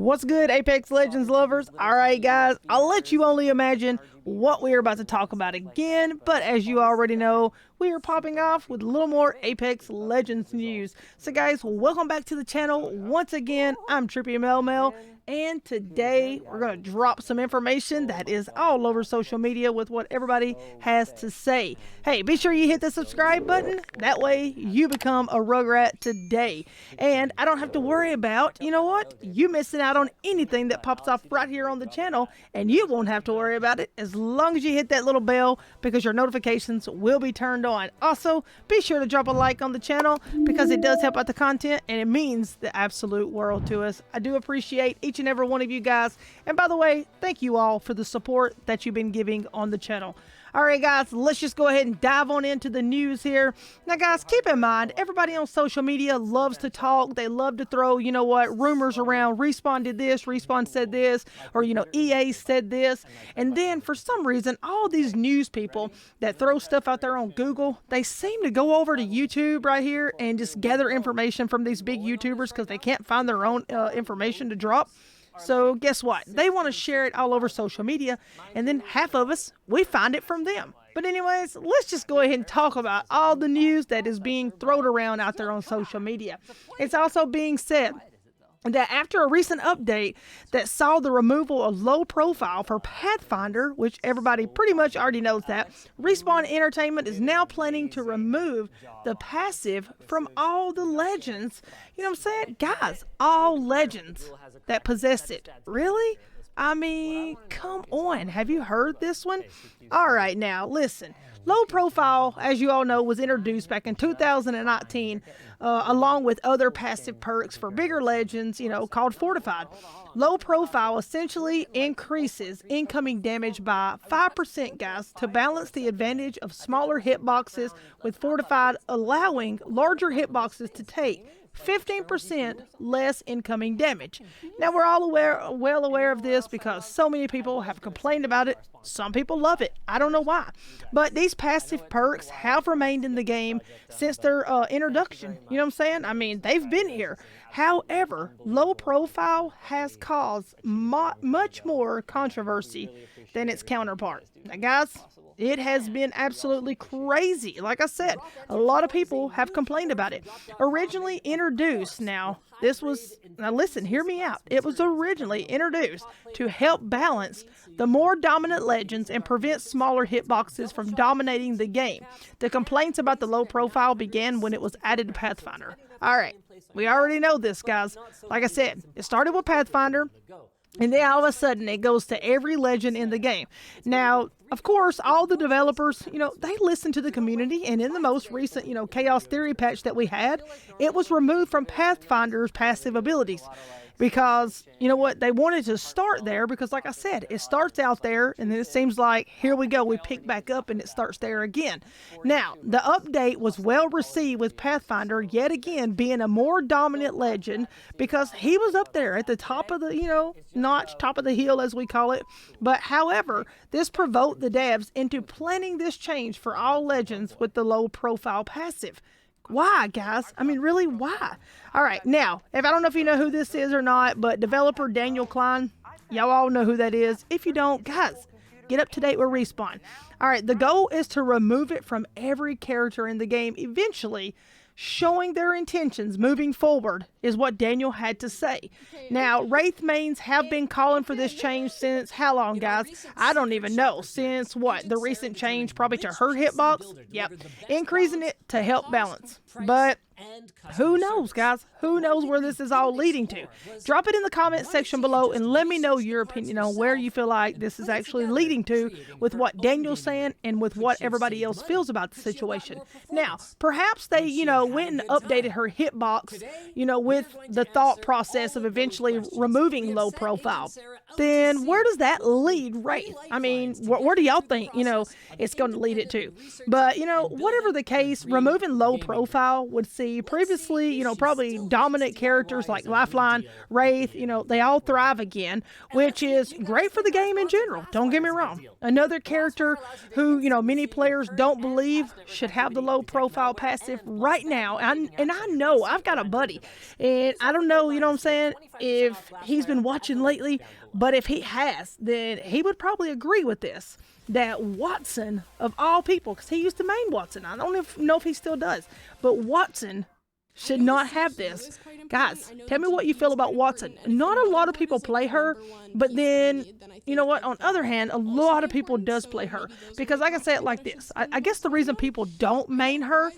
What's good, Apex Legends lovers? Alright guys, I'll let you only imagine what we are about to talk about again, but as you already know, we are popping off with a little more Apex Legends news. So guys, welcome back to the channel. Once again, I'm TrippyMELMEL, and today we're going to drop some information that is all over social media with what everybody has to say. Hey, be sure you hit the subscribe button, that way you become a Rugrat today. And I don't have to worry about, you know what, you missing out on anything that pops off right here on the channel, and you won't have to worry about it as long as you hit that little bell, because your notifications will be turned on. Also, be sure to drop a like on the channel because it does help out the content and it means the absolute world to us. I do appreciate each and every one of you guys, and by the way, thank you all for the support that you've been giving on the channel. Alright guys, let's just go ahead and dive on into the news here. Now guys, keep in mind, everybody on social media loves to talk. They love to throw, you know what, rumors around. Respawn did this, Respawn said this, or you know, EA said this. And then for some reason, all these news people that throw stuff out there on Google, they seem to go over to YouTube right here and just gather information from these big YouTubers because they can't find their own information to drop. So guess what? They want to share it all over social media, and then half of us, we find it from them. But anyways, let's just go ahead and talk about all the news that is being thrown around out there on social media. It's also being said that after a recent update that saw the removal of low profile for Pathfinder, which everybody pretty much already knows that, Respawn Entertainment is now planning to remove the passive from all the legends. You know what I'm saying? Guys, all legends that possess it. Really? I mean, come on. Have you heard this one? All right, now, listen. Low profile, as you all know, was introduced back in 2019, along with other passive perks for bigger legends, you know, called Fortified. Low profile essentially increases incoming damage by 5%, guys, to balance the advantage of smaller hitboxes, with Fortified allowing larger hitboxes to take 15% less incoming damage. Now we're all well aware of this because so many people have complained about it. Some people love it. I don't know why. But these passive perks have remained in the game since their introduction. You know what I'm saying? I mean, they've been here. However, low profile has caused much more controversy than its counterpart. Now guys, it has been absolutely crazy. Like I said, a lot of people have complained about it. Originally introduced, now listen, hear me out. It was originally introduced to help balance the more dominant legends and prevent smaller hitboxes from dominating the game. The complaints about the low profile began when it was added to Pathfinder. Alright, we already know this, guys. Like I said, it started with Pathfinder, and then all of a sudden it goes to every legend in the game. Now, of course, all the developers, you know, they listen to the community, and in the most recent, you know, Chaos Theory patch that we had, it was removed from Pathfinder's passive abilities. Because, you know what, they wanted to start there because, like I said, it starts out there and then it seems like, here we go, we pick back up and it starts there again. Now, the update was well received with Pathfinder yet again being a more dominant legend because he was up there at the top of the, you know, notch, top of the hill as we call it. But however, this provoked the devs into planning this change for all legends with the low profile passive. Why, guys? I mean, really, why? All right, now, if I don't know if you know who this is or not, but developer Daniel Klein, y'all all know who that is. If you don't, guys, get up to date with Respawn. All right, the goal is to remove it from every character in the game, eventually showing their intentions moving forward, is what Daniel had to say. Now, Wraith mains have been calling for this change since how long, guys? I don't even know. Since what? The recent change probably to her hitbox? Yep. Increasing it to help balance. But who knows, guys? Who knows where this is all leading to? Drop it in the comment section below and let me know your opinion on where you feel like this is actually leading to with what Daniel's saying and with what everybody else feels about the situation. Now, perhaps they, you know, went and updated her hitbox, you know, with the thought process of eventually removing low profile. Then where does that lead Wraith? I mean, where do y'all think, you know, it's going to lead it to? But, you know, whatever the case, removing low profile profile would see previously, probably dominant characters like Lifeline, Wraith, they all thrive again, which is great for the game in general. Don't get me wrong. Another character who, many players don't believe should have the low profile passive right now. And I know I've got a buddy, and I don't know, what I'm saying, if he's been watching lately, but if he has, then he would probably agree with this, that Wattson, of all people, because he used to main Wattson, I don't know if he still does, but Wattson should not have this. Guys, tell me what you feel about Wattson. Not a lot of people play her, but then, you know what, on the other hand, a lot of people does play her. Because I can say it like this. I guess the reason people don't main her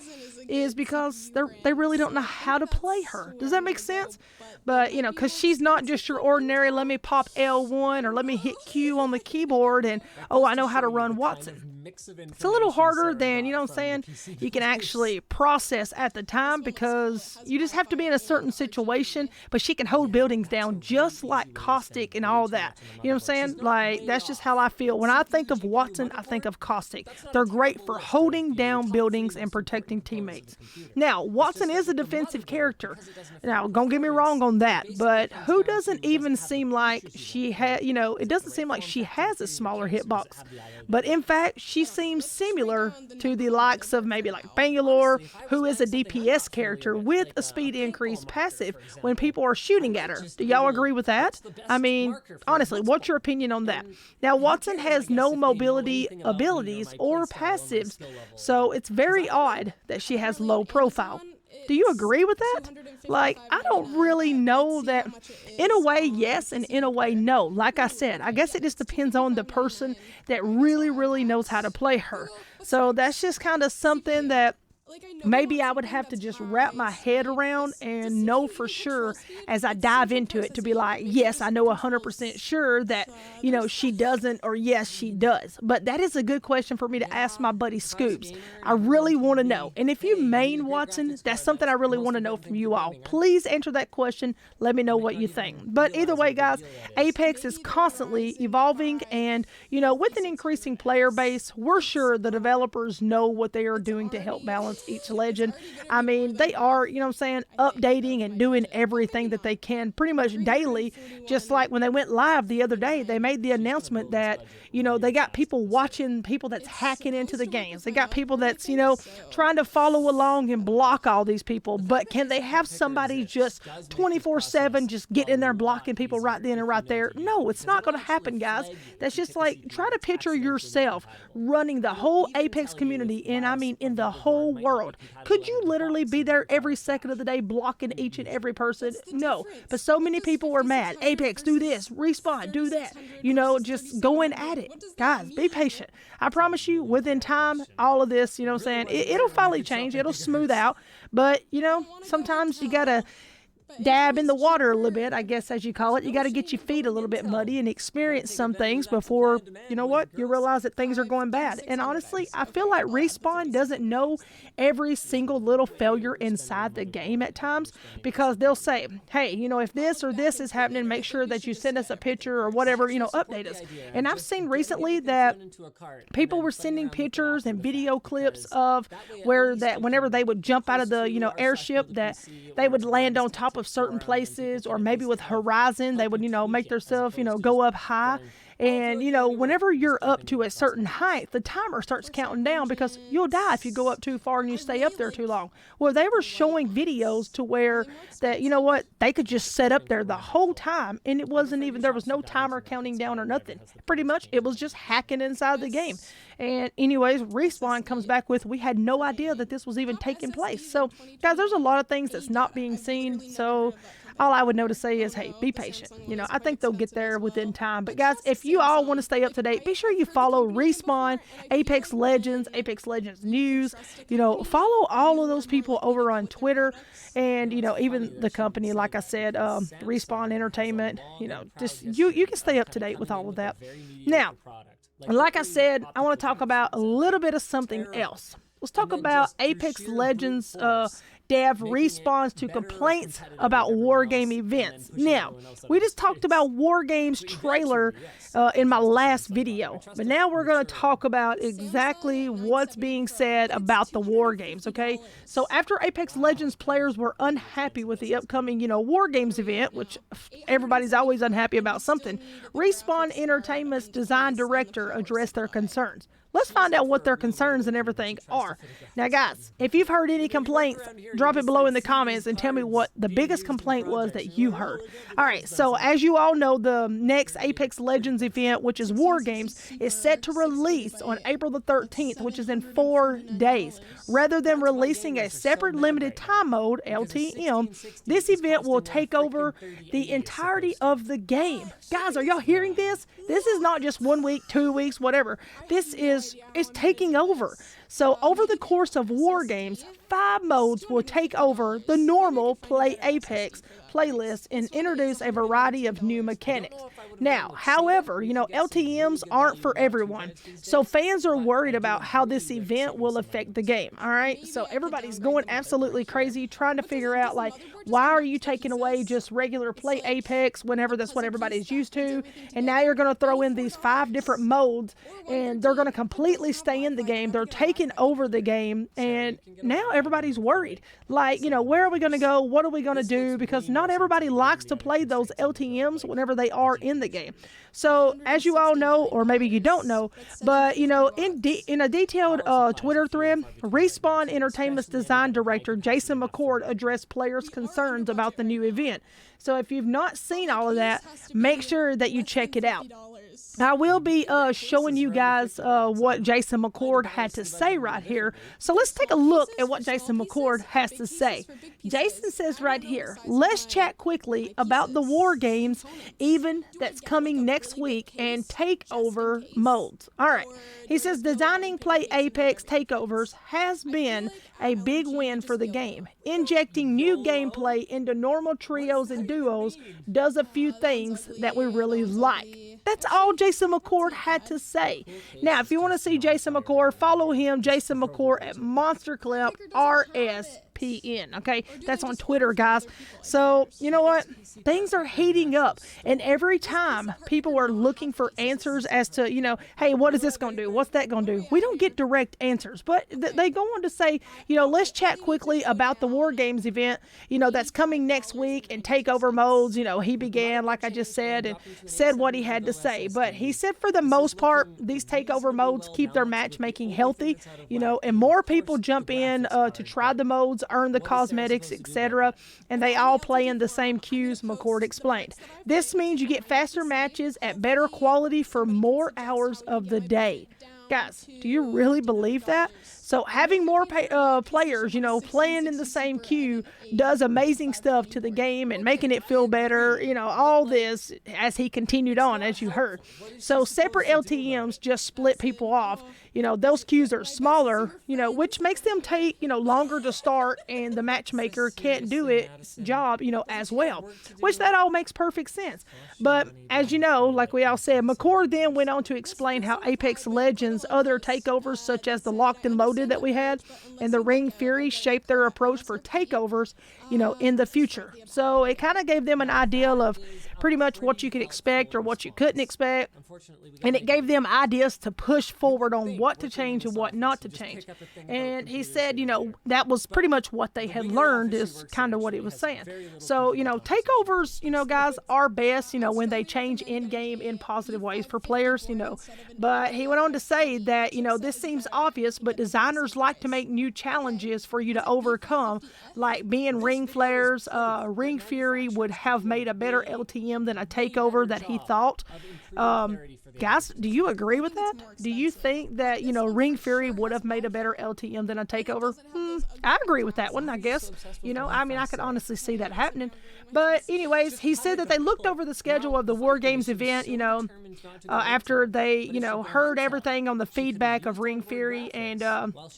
is because they really don't know how to play her. Does that make sense? But, because she's not just your ordinary, let me pop L1 or let me hit Q on the keyboard and, oh, I know how to run Wattson. It's a little harder than, what I'm saying, you can actually process at the time, because you just have to be in a certain situation, but she can hold buildings down just like Caustic and all that. You know what I'm saying? Like, that's just how I feel. When I think of Wattson, I think of Caustic. They're great for holding down buildings and protecting teammates. Now, Wattson is a defensive character. Now, don't get me wrong on that, but who doesn't even seem like she had, it doesn't seem like she has a smaller hitbox. But in fact, she seems similar to the likes of maybe like Bangalore, who is a DPS character with a speed increase passive when people are shooting at her. Do y'all agree with that? I mean, honestly, what's your opinion on that? Now, Wattson has no mobility abilities or passives, so it's very odd that she has low profile. Do you agree with that? Like, I don't really know that. In a way, yes, and in a way, no. Like I said, I guess it just depends on the person that really, really knows how to play her. So that's just kind of something that maybe I would have to just wrap my head around and know for sure as I dive into it to be like, yes, I know 100% sure that, she doesn't, or yes, she does. But that is a good question for me to ask my buddy Scoops. I really want to know. And if you main Wattson, that's something I really want to know from you all. Please answer that question. Let me know what you think. But either way, guys, Apex is constantly evolving, and, with an increasing player base, we're sure the developers know what they are doing to help balance each legend. I mean, they are, updating and doing everything that they can pretty much daily. Just like when they went live the other day, they made the announcement that, they got people watching, people that's hacking into the games. They got people that's, trying to follow along and block all these people. But can they have somebody just 24/7 just get in there blocking people right then and right there? No, it's not going to happen, guys. That's just like, try to picture yourself running the whole Apex community, and I mean in the whole world. Could you literally be there every second of the day blocking each and every person? No. But so many people were mad. Apex, do this. Respawn, do that. Just going at it. Guys, be patient. I promise you, within time, all of this, it'll finally change. It'll smooth out. But, sometimes you got to dab in the water a little bit, I guess, as you call it. You got to get your feet a little bit muddy and experience some things before, you realize that things are going bad. And honestly, I feel like Respawn doesn't know every single little failure inside the game at times, because they'll say, hey, if this or this is happening, make sure that you send us a picture or whatever, update us. And I've seen recently that people were sending pictures and video clips of whenever they would jump out of the, airship, that they would land on top of certain places, or maybe with Horizon, they would, make themselves, go up high. And, whenever you're up to a certain height, the timer starts counting down, because you'll die if you go up too far and you stay up there too long. Well, they were showing videos to where that, they could just set up there the whole time, and it wasn't even, there was no timer counting down or nothing. Pretty much, it was just hacking inside the game. And anyways, Respawn comes back with, we had no idea that this was even taking place. So, guys, there's a lot of things that's not being seen. So, all I would know to say is, hey, be patient. I think they'll get there within time. But guys, if you all want to stay up to date, be sure you follow Respawn, Apex Legends News. Follow all of those people over on Twitter, and even the company, like I said, Respawn Entertainment. Just you can stay up to date with all of that. Now, like I said, I want to talk about a little bit of something else. Let's talk about Apex Legends dev responds to complaints about war game events. Now, we just talked about War Games trailer in my last video, but now we're going to talk about exactly what's being said about the War Games, okay? So after Apex Legends players were unhappy with the upcoming, War Games event, which everybody's always unhappy about something, Respawn Entertainment's design director addressed their concerns. Let's find out what their concerns and everything are. Now, guys, if you've heard any complaints, drop it below in the comments and tell me what the biggest complaint was that you heard. All right, so as you all know, the next Apex Legends event, which is War Games, is set to release on April the 13th, which is in 4 days. Rather than releasing a separate limited time mode, LTM, this event will take over the entirety of the game. Guys, are y'all hearing this? This is not just 1 week, 2 weeks, whatever. This is taking over. So over the course of War Games, 5 modes will take over the normal Play Apex playlist and introduce a variety of new mechanics. Now, however, LTMs aren't for everyone. So fans are worried about how this event will affect the game. All right. So everybody's going absolutely crazy trying to figure out, like, why are you taking away just regular Play Apex whenever that's what everybody's used to? And now you're going to throw in these 5 different modes and they're going to completely stay in the game. They're taking over the game. And now everybody's worried. Like, where are we going to go? What are we going to do? Because not everybody likes to play those LTMs whenever they are in the game. So as you all know, or maybe you don't know, but in a detailed Twitter thread, Respawn Entertainment's design director Jason McCord addressed players' concerns about the new event. So if you've not seen all of that, make sure that you check it out. I will be showing you guys what Jason McCord had to say right here. So let's take a look at what Jason McCord has to say. Jason says right here, let's chat quickly about the War Games even that's coming next week and takeover modes. All right. He says designing Play Apex takeovers has been a big win for the game. Injecting new gameplay into normal trios and duos does a few things that we really like. That's all Jason McCord had to say. Now, if you want to see Jason McCord, follow him, Jason McCord, at MonsterClip RSPN. Okay, that's on Twitter, guys. So, you know what? Things are heating up. And every time people are looking for answers as to, hey, what is this going to do? What's that going to do? We don't get direct answers. But they go on to say, let's chat quickly about the War Games event, that's coming next week and takeover modes. He began, like I just said, and said what he had to say. But he said for the most part, these takeover modes keep their matchmaking healthy, and more people jump in to try the modes, earn the cosmetics, etc. And they all play in the same queues, McCord explained. This means you get faster matches at better quality for more hours of the day. Guys, do you really believe that? So having more players, playing in the same queue does amazing stuff to the game and making it feel better, all this as he continued on, as you heard. So separate LTMs just split people off. Those queues are smaller, which makes them take, longer to start, and the matchmaker can't do its job, as well, which that all makes perfect sense. But as you know, like we all said, McCord then went on to explain how Apex Legends' other takeovers, such as the Locked and Loaded that we had and the Ring Fury, shaped their approach for takeovers, in the future. So it kind of gave them an idea of pretty much what you could expect or what you couldn't expect. And it gave them ideas to push forward on what to change and what not to change. And he said, that was pretty much what they had learned, is kind of what he was saying. So, takeovers, guys, are best, when they change in-game in positive ways for players, But he went on to say that, this seems obvious, but designers like to make new challenges for you to overcome, like being ring flares. Ring Fury would have made a better LTM than a takeover that he thought. Guys, do you agree with that? Do you think that, Ring Fury would have made a better LTM than a takeover? I agree with that one, I guess. I could honestly see that happening. But anyways, he said that they looked over the schedule of the War Games event, after they, heard everything on the feedback of Ring Fury. And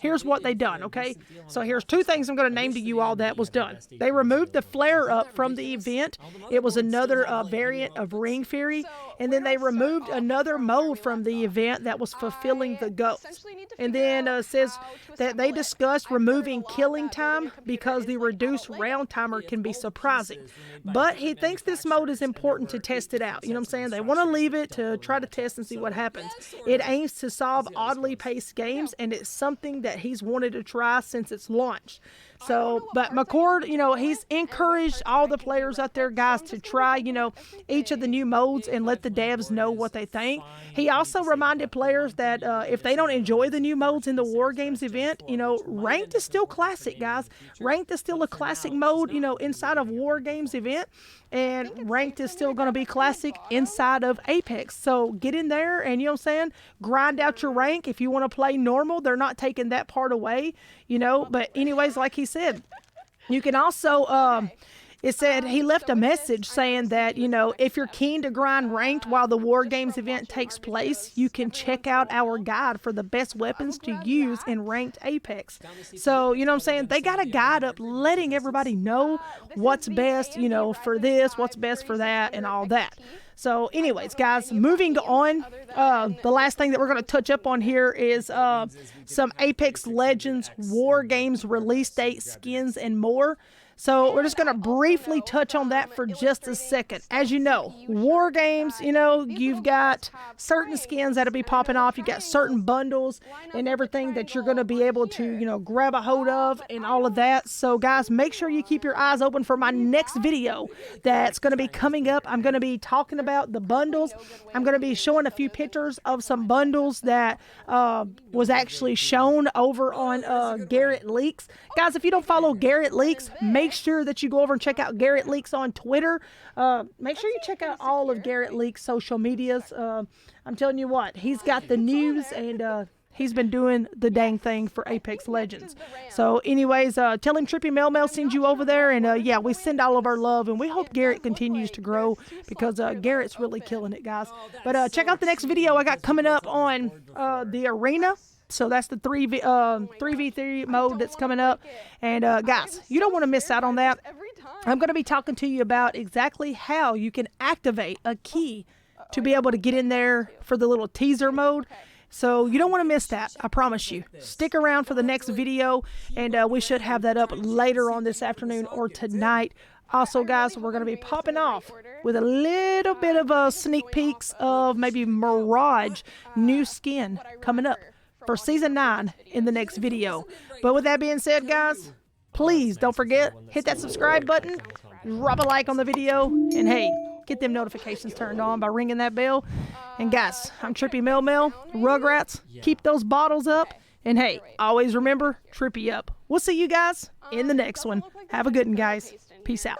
here's what they done, okay? So here's 2 things I'm going to name to you all that was done. They removed the flare-up from the event. It was another variant of Ring Fury. And then they removed another another mode from the event that was fulfilling the goals. And then says that they discussed removing killing time because the reduced round timer can be surprising. But he thinks this mode is important to test it out. You know what I'm saying? They want to leave it to try to test and see what happens. It aims to solve oddly paced games, and it's something that he's wanted to try since its launch. So, but McCord, you know, he's encouraged all the players out there, guys, to try, you know, each of the new modes and let the devs know what they think. He also reminded players that if they don't enjoy the new modes in the War Games event, you know, Ranked is still classic, guys. Ranked is still a classic mode, you know, inside of War Games event. And Ranked is still going to be classic inside of Apex. So get in there and, you know what I'm saying, grind out your rank. If you want to play normal, they're not taking that part away, you know. But anyways, like he said, you can also, it said he left a message saying that, you know, if you're keen to grind ranked while the War Games event takes place, you can check out our guide for the best weapons to use in ranked Apex. So, you know what I'm saying? They got a guide up letting everybody know what's best, you know, for this, what's best for that, and all that. So anyways, guys, moving on, the last thing that we're going to touch up on here is some Apex Legends War Games release date, skins, and more. So we're just going to briefly touch on that for just a second. As you know, War Games, you know, you've got certain skins that'll be popping off. You've got certain bundles and everything that you're going to be able to, you know, grab a hold of and all of that. So guys, make sure you keep your eyes open for my next video that's going to be coming up. I'm going to be talking about the bundles. I'm going to be showing a few pictures of some bundles that was actually shown over on Garrett Leaks. Guys, if you don't follow Garrett Leaks, make sure that you go over and check out Garrett Leaks on Twitter. Make sure you check out all of Garrett Leaks' social medias. I'm telling you what, he's got the news, and he's been doing the dang thing for Apex Legends. So anyways, tell him TrippyMELMEL sends you over there, and yeah, we send all of our love, and we hope Garrett continues to grow because Garrett's really killing it, guys. But check out the next video I got coming up on the arena. So that's the 3v3 mode that's coming up. And guys, you don't want to miss out on that. I'm going to be talking to you about exactly how you can activate a key to be able to get in there for the little teaser mode. So you don't want to miss that, I promise you. Stick around for the next video, and we should have that up later on this afternoon or tonight. Also, guys, we're going to be popping off with a little bit of sneak peeks of maybe Mirage new skin coming up for Season 9 in the next video. But with that being said, guys, please don't forget, hit that subscribe button, drop a like on the video, and hey, get them notifications turned on by ringing that bell. And guys, I'm TrippyMELMEL, Rugrats, keep those bottles up, and hey, always remember, TrippyUp. We'll see you guys in the next one. Have a good one, guys. Peace out.